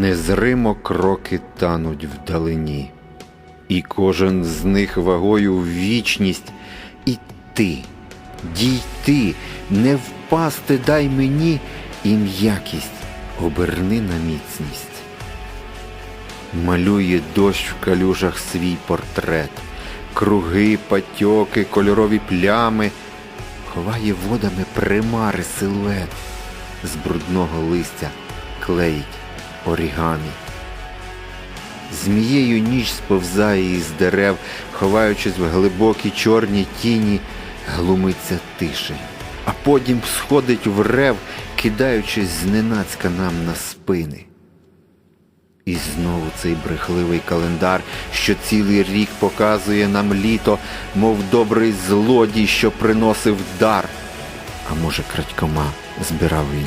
Незримо кроки тануть вдалині, і кожен з них вагою в вічність. Іти, дійти, не впасти дай мені, і м'якість оберни на міцність. Малює дощ в калюжах свій портрет, круги, патьоки, кольорові плями, ховає водами примари силует, з брудного листя клеїть орігамі. Змією ніч сповзає із дерев, ховаючись в глибокій чорній тіні, глумиться тишею, а потім сходить в рев, кидаючись зненацька нам на спини. І знову цей брехливий календар, що цілий рік показує нам літо, мов добрий злодій, що приносив дар. А може, крадькома збирав він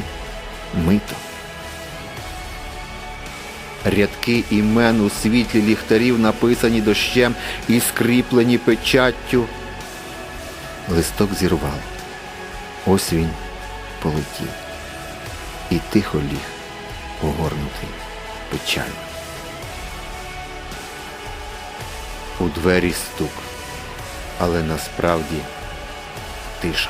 мито? Рядки імен у світлі ліхтарів написані дощем і скріплені печаттю. Листок зірвав. Ось він полетів. І тихо ліг, огорнутий печаль. У двері стук, але насправді тиша.